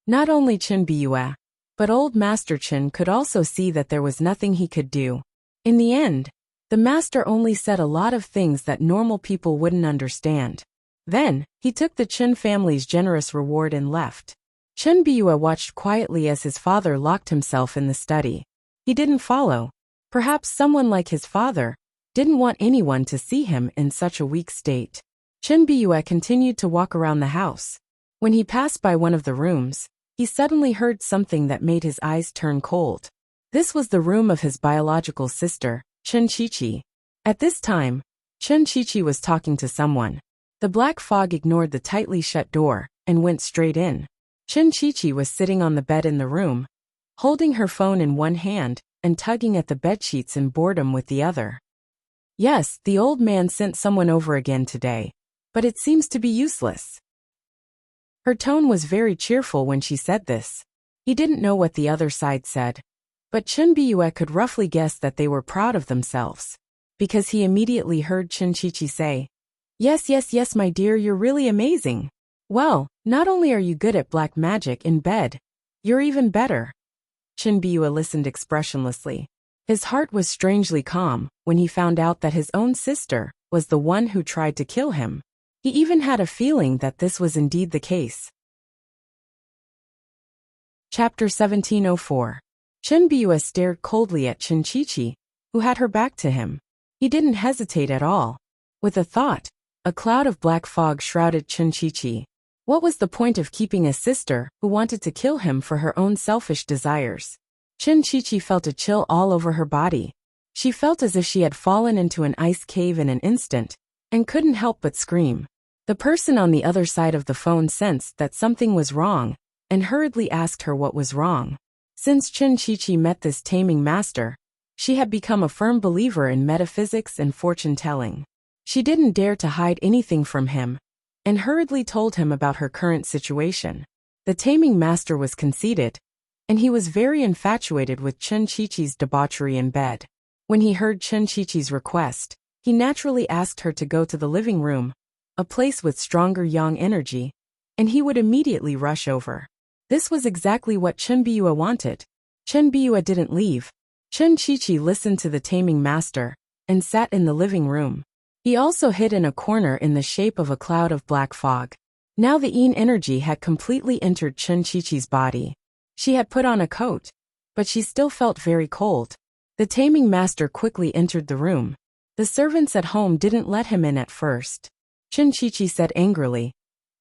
Not only Chen Biyue, but old Master Chen could also see that there was nothing he could do. In the end, the master only said a lot of things that normal people wouldn't understand. Then, he took the Chen family's generous reward and left. Chen Biyue watched quietly as his father locked himself in the study. He didn't follow. Perhaps someone like his father didn't want anyone to see him in such a weak state. Chen Biyue continued to walk around the house. When he passed by one of the rooms, he suddenly heard something that made his eyes turn cold. This was the room of his biological sister, Chen Qiqi. At this time, Chen Qiqi was talking to someone. The black fog ignored the tightly shut door and went straight in. Chen Qiqi was sitting on the bed in the room, holding her phone in one hand and tugging at the bedsheets in boredom with the other. Yes, the old man sent someone over again today, but it seems to be useless. Her tone was very cheerful when she said this. He didn't know what the other side said, but Chen Biyue could roughly guess that they were proud of themselves, because he immediately heard Chen Qiqi say, "Yes, yes, yes, my dear, you're really amazing. Well, not only are you good at black magic in bed, you're even better." Chen Biyue listened expressionlessly. His heart was strangely calm when he found out that his own sister was the one who tried to kill him. He even had a feeling that this was indeed the case. Chapter 1704. Chen Biyue stared coldly at Chen Qiqi, who had her back to him. He didn't hesitate at all. With a thought, a cloud of black fog shrouded Chen Qiqi. What was the point of keeping a sister who wanted to kill him for her own selfish desires? Chen Qiqi felt a chill all over her body. She felt as if she had fallen into an ice cave in an instant, and couldn't help but scream. The person on the other side of the phone sensed that something was wrong, and hurriedly asked her what was wrong. Since Chen Qiqi met this taming master, she had become a firm believer in metaphysics and fortune-telling. She didn't dare to hide anything from him, and hurriedly told him about her current situation. The taming master was conceited, and he was very infatuated with Chen Qiqi's debauchery in bed. When he heard Chen Qiqi's request, he naturally asked her to go to the living room, a place with stronger yang energy, and he would immediately rush over. This was exactly what Chen Biyue wanted. Chen Biyue didn't leave. Chen Qiqi listened to the taming master, and sat in the living room. He also hid in a corner in the shape of a cloud of black fog. Now the yin energy had completely entered Chen Qiqi's body. She had put on a coat, but she still felt very cold. The taming master quickly entered the room. The servants at home didn't let him in at first. Chen Qiqi said angrily,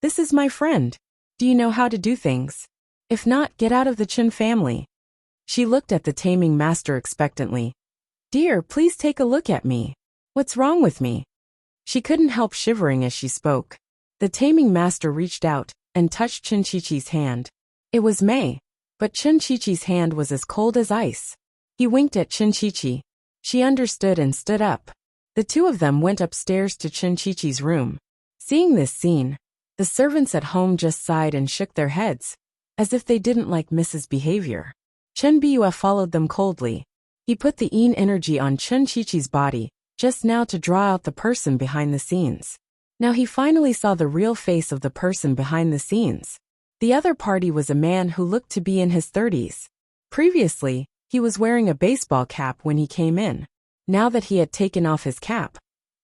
"This is my friend. Do you know how to do things? If not, get out of the Chen family." She looked at the taming master expectantly. "Dear, please take a look at me. What's wrong with me?" She couldn't help shivering as she spoke. The taming master reached out and touched Chen Qiqi's hand. It was May, but Chen Qiqi's hand was as cold as ice. He winked at Chen Qiqi. She understood and stood up. The two of them went upstairs to Chen Qiqi's room. Seeing this scene, the servants at home just sighed and shook their heads, as if they didn't like Mrs. behavior. Chen Biyue followed them coldly. He put the yin energy on Chen Qiqi's body, just now to draw out the person behind the scenes. Now he finally saw the real face of the person behind the scenes. The other party was a man who looked to be in his 30s. Previously, he was wearing a baseball cap when he came in. Now that he had taken off his cap,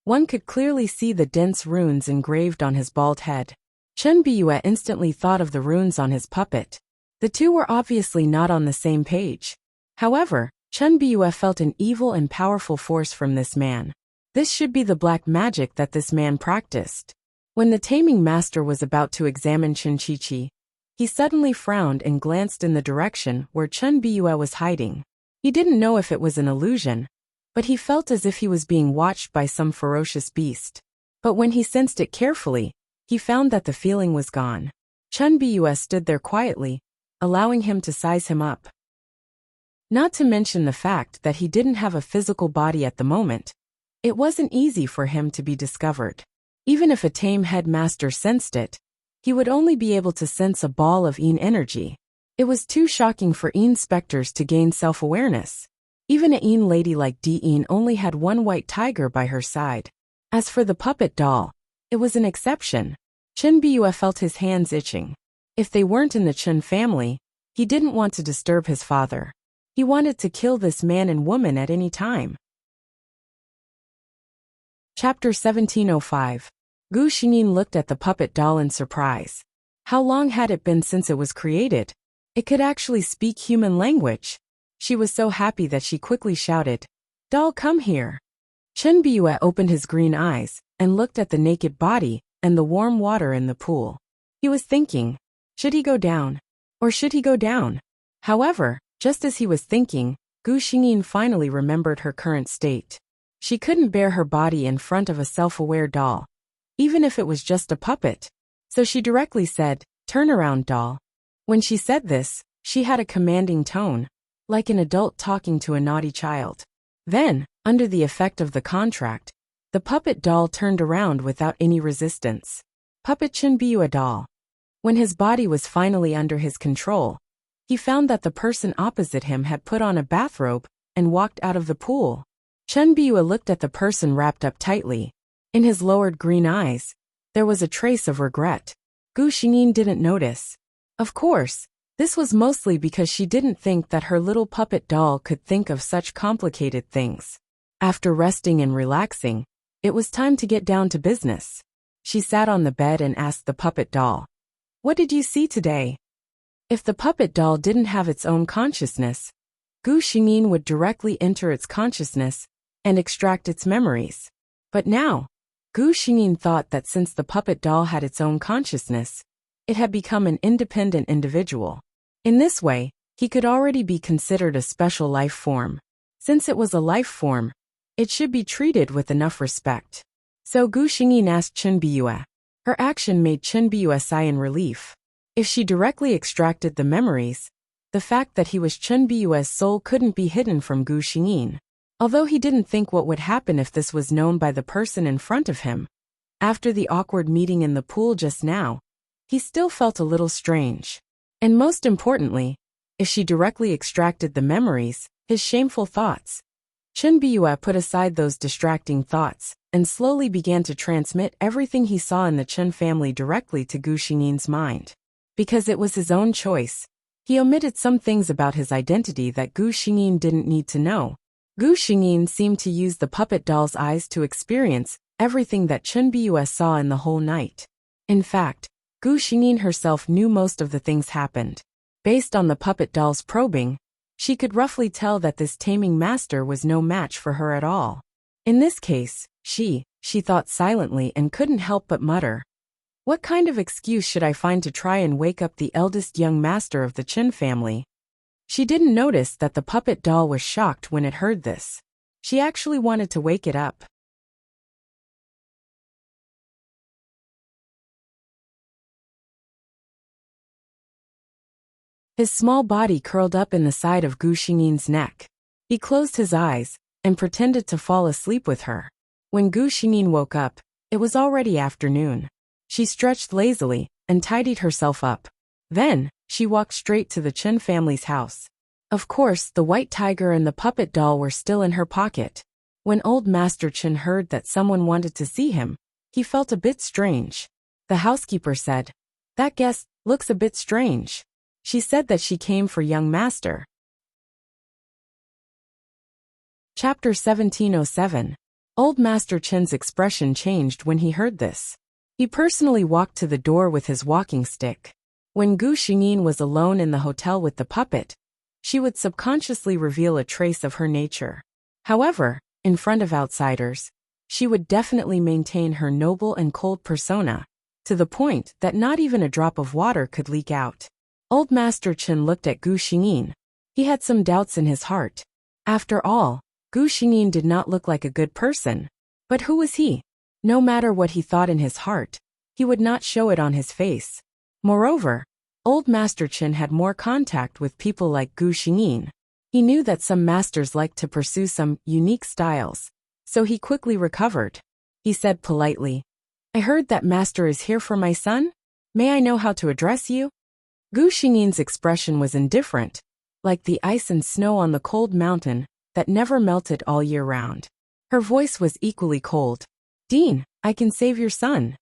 one could clearly see the dense runes engraved on his bald head. Chen Biyue instantly thought of the runes on his puppet. The two were obviously not on the same page. However, Chen Biyue felt an evil and powerful force from this man. This should be the black magic that this man practiced. When the taming master was about to examine Chen Qiqi, he suddenly frowned and glanced in the direction where Chen Biyue was hiding. He didn't know if it was an illusion, but he felt as if he was being watched by some ferocious beast. But when he sensed it carefully, he found that the feeling was gone. Chen Biyue stood there quietly, allowing him to size him up. Not to mention the fact that he didn't have a physical body at the moment, it wasn't easy for him to be discovered. Even if a tame headmaster sensed it, he would only be able to sense a ball of yin energy. It was too shocking for yin specters to gain self-awareness. Even a yin lady like Di-yin only had one white tiger by her side. As for the puppet doll, it was an exception. Chen Biyue felt his hands itching. If they weren't in the Chen family, he didn't want to disturb his father. He wanted to kill this man and woman at any time. Chapter 1705. Gu Xingyin looked at the puppet doll in surprise. How long had it been since it was created? It could actually speak human language. She was so happy that she quickly shouted, "Doll, come here." Chen Biyue opened his green eyes and looked at the naked body and the warm water in the pool. He was thinking, should he go down? Or should he go down? However, just as he was thinking, Gu Xingyin finally remembered her current state. She couldn't bear her body in front of a self-aware doll, even if it was just a puppet. So she directly said, "Turn around, doll." When she said this, she had a commanding tone. like an adult talking to a naughty child. Then, under the effect of the contract, the puppet doll turned around without any resistance. Puppet Chinbyu doll. When his body was finally under his control, he found that the person opposite him had put on a bathrobe and walked out of the pool. Chinbyu looked at the person wrapped up tightly. In his lowered green eyes, there was a trace of regret. Gu Xingyin didn't notice. Of course, this was mostly because she didn't think that her little puppet doll could think of such complicated things. After resting and relaxing, it was time to get down to business. She sat on the bed and asked the puppet doll, "What did you see today?" If the puppet doll didn't have its own consciousness, Gu Xingyin would directly enter its consciousness and extract its memories. But now, Gu Xingyin thought that since the puppet doll had its own consciousness, it had become an independent individual. In this way, he could already be considered a special life form. Since it was a life form, it should be treated with enough respect. So Gu Xingyin asked Chinbyu. Her action made Chinbyu sigh in relief. If she directly extracted the memories, the fact that he was Chinbyu's soul couldn't be hidden from Gu Xingyin. Although he didn't think what would happen if this was known by the person in front of him. After the awkward meeting in the pool just now, he still felt a little strange. And most importantly, if she directly extracted the memories, his shameful thoughts. Chinbyu put aside those distracting thoughts and slowly began to transmit everything he saw in the Chen family directly to Gu Xingyin's mind. Because it was his own choice, he omitted some things about his identity that Gu Xingyin didn't need to know. Gu Xingyin seemed to use the puppet doll's eyes to experience everything that Chinbyu saw in the whole night. In fact, Gu Xingyin herself knew most of the things happened. Based on the puppet doll's probing, she could roughly tell that this taming master was no match for her at all. In this case, she thought silently and couldn't help but mutter, "What kind of excuse should I find to try and wake up the eldest young master of the Qin family?" She didn't notice that the puppet doll was shocked when it heard this. She actually wanted to wake it up. His small body curled up in the side of Gu Xingyin's neck. He closed his eyes and pretended to fall asleep with her. When Gu Xingyin woke up, it was already afternoon. She stretched lazily and tidied herself up. Then, she walked straight to the Chen family's house. Of course, the white tiger and the puppet doll were still in her pocket. When old Master Chen heard that someone wanted to see him, he felt a bit strange. The housekeeper said, "That guest looks a bit strange." She said that she came for young master. Chapter 1707. Old Master Chen's expression changed when he heard this. He personally walked to the door with his walking stick. When Gu Xingyin was alone in the hotel with the puppet, she would subconsciously reveal a trace of her nature. However, in front of outsiders, she would definitely maintain her noble and cold persona, to the point that not even a drop of water could leak out. Old Master Chen looked at Gu Xingyin. He had some doubts in his heart. After all, Gu Xingyin did not look like a good person. But who was he? No matter what he thought in his heart, he would not show it on his face. Moreover, old Master Chen had more contact with people like Gu Xingyin. He knew that some masters liked to pursue some unique styles, so he quickly recovered. He said politely, "I heard that master is here for my son. May I know how to address you?" Gu Xingyin's expression was indifferent, like the ice and snow on the cold mountain that never melted all year round. Her voice was equally cold. "Dean, I can save your son."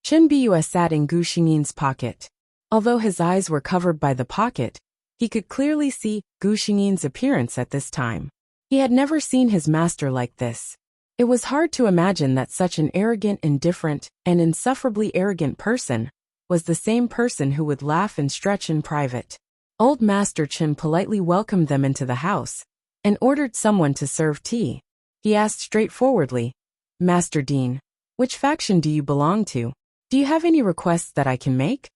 Chen Biyu sat in Gu Xingyin's pocket. Although his eyes were covered by the pocket, he could clearly see Gu Xingyin's appearance at this time. He had never seen his master like this. It was hard to imagine that such an arrogant, indifferent, and insufferably arrogant person was the same person who would laugh and stretch in private. Old Master Chen politely welcomed them into the house and ordered someone to serve tea. He asked straightforwardly, "Master Dean, which faction do you belong to? Do you have any requests that I can make?"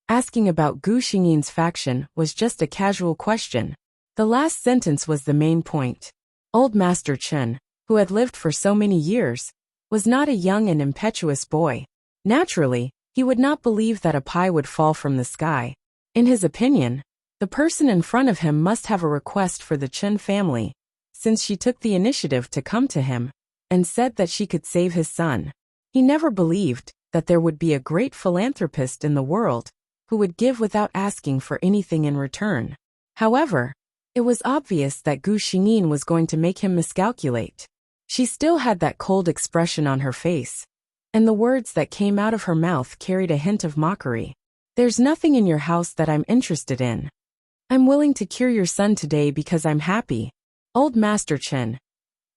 Asking about Gu Xingyin's faction was just a casual question. The last sentence was the main point. Old Master Chen, who had lived for so many years, was not a young and impetuous boy. Naturally, he would not believe that a pie would fall from the sky. In his opinion, The person in front of him must have a request for the Chen family, since she took the initiative to come to him and said that she could save his son. He never believed that there would be a great philanthropist in the world who would give without asking for anything in return. However, it was obvious that Gu Xingyin was going to make him miscalculate. She still had that cold expression on her face, and the words that came out of her mouth carried a hint of mockery. There's nothing in your house that I'm interested in. I'm willing to cure your son today because I'm happy. Old Master Chen.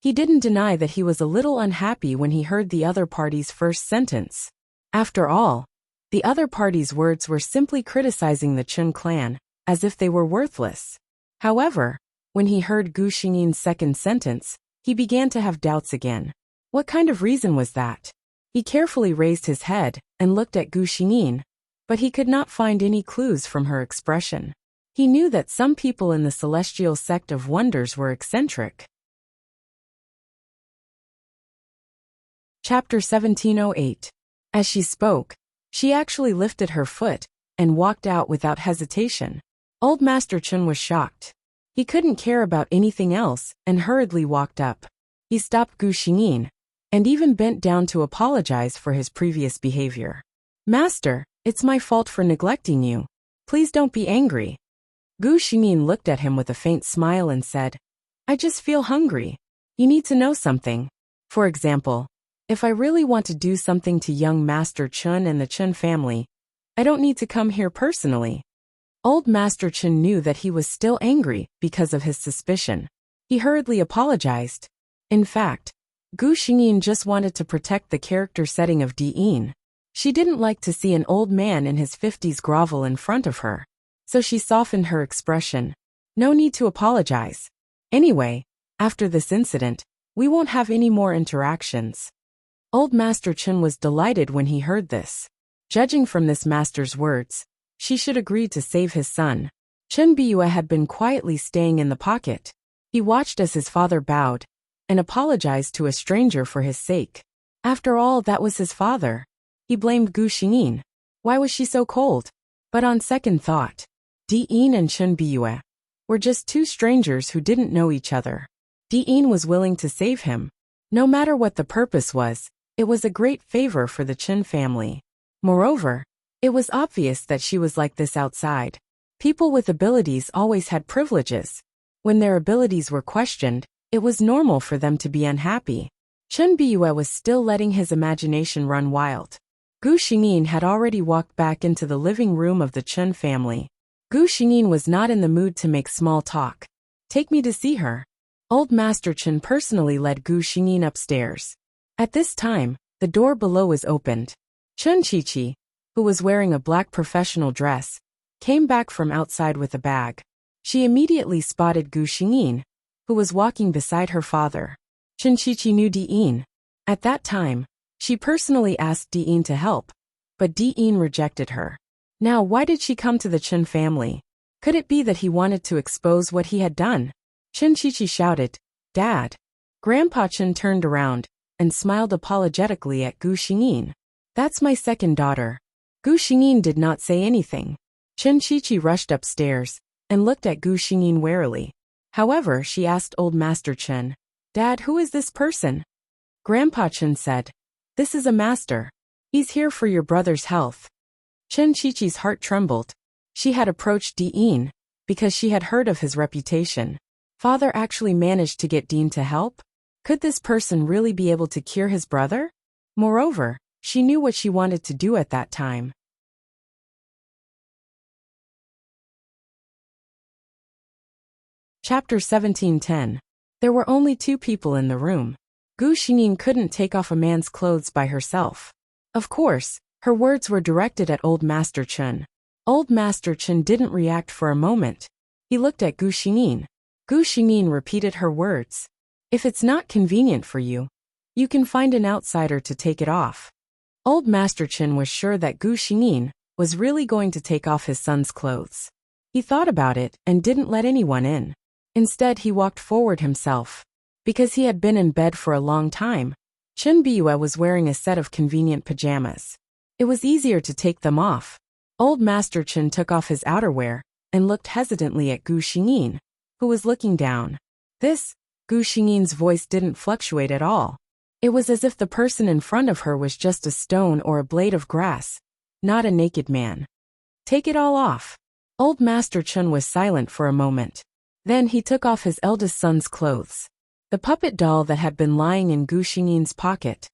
He didn't deny that he was a little unhappy when he heard the other party's first sentence. After all, the other party's words were simply criticizing the Chen clan, as if they were worthless. However, when he heard Gu Xingyin's second sentence, he began to have doubts again. What kind of reason was that? He carefully raised his head and looked at Gu Xingyin, but he could not find any clues from her expression. He knew that some people in the celestial sect of wonders were eccentric. Chapter 1708. As she spoke, she actually lifted her foot and walked out without hesitation. Old Master Chen was shocked. He couldn't care about anything else and hurriedly walked up. He stopped Gu Xingyin and even bent down to apologize for his previous behavior. Master, it's my fault for neglecting you. Please don't be angry. Gu Xingyin looked at him with a faint smile and said, I just feel hungry. You need to know something. For example, if I really want to do something to young Master Chen and the Chen family, I don't need to come here personally. Old Master Chen knew that he was still angry because of his suspicion. He hurriedly apologized. In fact, Gu Xingyin just wanted to protect the character setting of Diyin. She didn't like to see an old man in his 50s grovel in front of her, so she softened her expression. No need to apologize. Anyway, after this incident, we won't have any more interactions. Old Master Chen was delighted when he heard this. Judging from this master's words, she should agree to save his son. Chen Biyue had been quietly staying in the pocket. He watched as his father bowed and apologized to a stranger for his sake. After all, that was his father. He blamed Gu Xingyin. Why was she so cold? But on second thought, Diyin and Chen Biyue were just two strangers who didn't know each other. Diyin was willing to save him. No matter what the purpose was, it was a great favor for the Chen family. Moreover, it was obvious that she was like this outside. People with abilities always had privileges. When their abilities were questioned, it was normal for them to be unhappy. Chen Biyue was still letting his imagination run wild. Gu Xingyin had already walked back into the living room of the Chen family. Gu Xingyin was not in the mood to make small talk. Take me to see her. Old Master Chen personally led Gu Xingyin upstairs. At this time, the door below was opened. Chen Qiqi, who was wearing a black professional dress, came back from outside with a bag. She immediately spotted Gu Xingyin, who was walking beside her father. Chen Qiqi knew Diyin. At that time, she personally asked Diyin to help, but Diyin rejected her. Now, why did she come to the Chen family? Could it be that he wanted to expose what he had done? Chen Qiqi shouted, Dad. Grandpa Chen turned around and smiled apologetically at Gu Xingyin. That's my second daughter. Gu Xingyin did not say anything. Chen Qiqi rushed upstairs and looked at Gu Xingyin warily. However, she asked Old Master Chen, Dad, who is this person? Grandpa Chen said, This is a master. He's here for your brother's health. Chen Qiqi's heart trembled. She had approached Diyin because she had heard of his reputation. Father actually managed to get Diyin to help? Could this person really be able to cure his brother? Moreover, she knew what she wanted to do at that time. Chapter 1710. There were only two people in the room. Gu Xingyin couldn't take off a man's clothes by herself. Of course, her words were directed at Old Master Chen. Old Master Chen didn't react for a moment. He looked at Gu Xingyin. Gu Xingyin repeated her words. If it's not convenient for you, you can find an outsider to take it off. Old Master Chen was sure that Gu Xingyin was really going to take off his son's clothes. He thought about it and didn't let anyone in. Instead, he walked forward himself. Because he had been in bed for a long time, Chen Biyue was wearing a set of convenient pajamas. It was easier to take them off. Old Master Chen took off his outerwear and looked hesitantly at Gu Xingyin, who was looking down. Gu Xingyin's voice didn't fluctuate at all. It was as if the person in front of her was just a stone or a blade of grass, not a naked man. Take it all off. Old Master Chun was silent for a moment. Then he took off his eldest son's clothes. The puppet doll that had been lying in Gu Xingyin's pocket.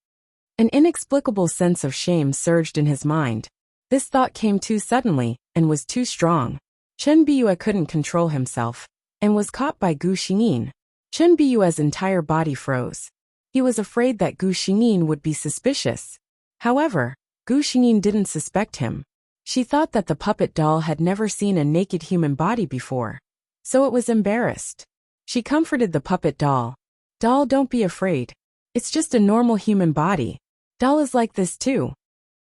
An inexplicable sense of shame surged in his mind. This thought came too suddenly, and was too strong. Chen Biyue couldn't control himself, and was caught by Gu Xingyin. Chen Biyue's entire body froze. He was afraid that Gu Xingyin would be suspicious. However, Gu Xingyin didn't suspect him. She thought that the puppet doll had never seen a naked human body before, so it was embarrassed. She comforted the puppet doll. Doll, don't be afraid. It's just a normal human body. Doll is like this too.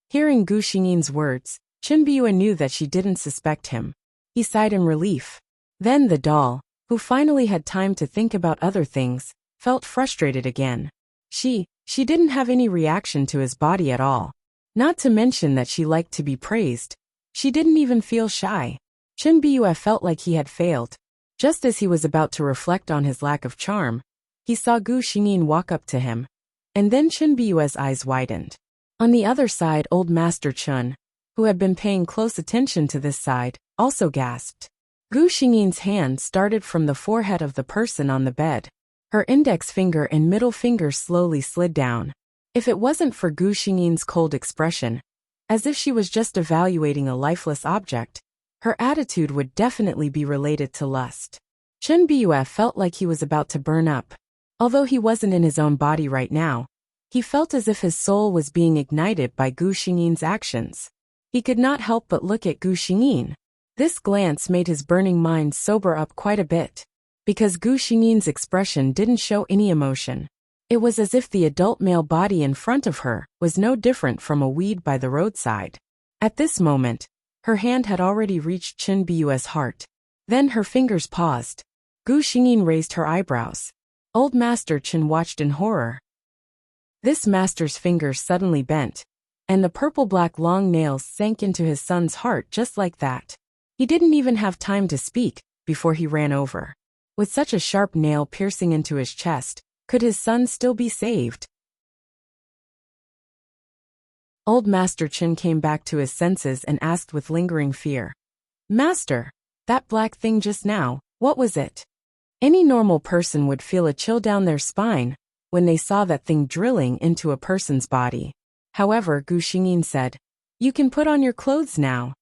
Hearing Gu Xingyin's words, Chen Biyue knew that she didn't suspect him. He sighed in relief. Then the doll, who finally had time to think about other things, felt frustrated again. She didn't have any reaction to his body at all. Not to mention that she liked to be praised. She didn't even feel shy. Chen Biyue felt like he had failed. Just as he was about to reflect on his lack of charm, he saw Gu Xingyin walk up to him. And then Chen Biyue's eyes widened. On the other side, old Master Chun, who had been paying close attention to this side, also gasped. Gu Xingyin's hand started from the forehead of the person on the bed. Her index finger and middle finger slowly slid down. If it wasn't for Gu Xingyin's cold expression, as if she was just evaluating a lifeless object, her attitude would definitely be related to lust. Chen Biyue felt like he was about to burn up. Although he wasn't in his own body right now, he felt as if his soul was being ignited by Gu Xingyin's actions. He could not help but look at Gu Xingyin. This glance made his burning mind sober up quite a bit, because Gu Xingyin's expression didn't show any emotion. It was as if the adult male body in front of her was no different from a weed by the roadside. At this moment, her hand had already reached Chen Biyue's heart. Then her fingers paused. Gu Xingyin raised her eyebrows. Old Master Chen watched in horror. This master's fingers suddenly bent, and the purple-black long nails sank into his son's heart just like that. He didn't even have time to speak before he ran over. With such a sharp nail piercing into his chest, could his son still be saved? Old Master Chen came back to his senses and asked with lingering fear. Master, that black thing just now, what was it? Any normal person would feel a chill down their spine when they saw that thing drilling into a person's body. However, Gu Xingyin said, You can put on your clothes now.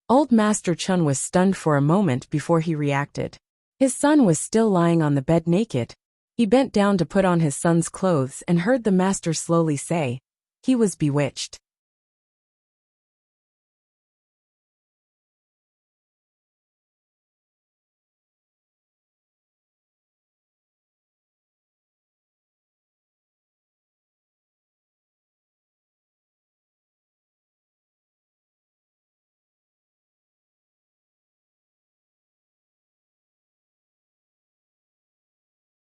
Old Master Chun was stunned for a moment before he reacted. His son was still lying on the bed naked. He bent down to put on his son's clothes and heard the master slowly say, He was bewitched.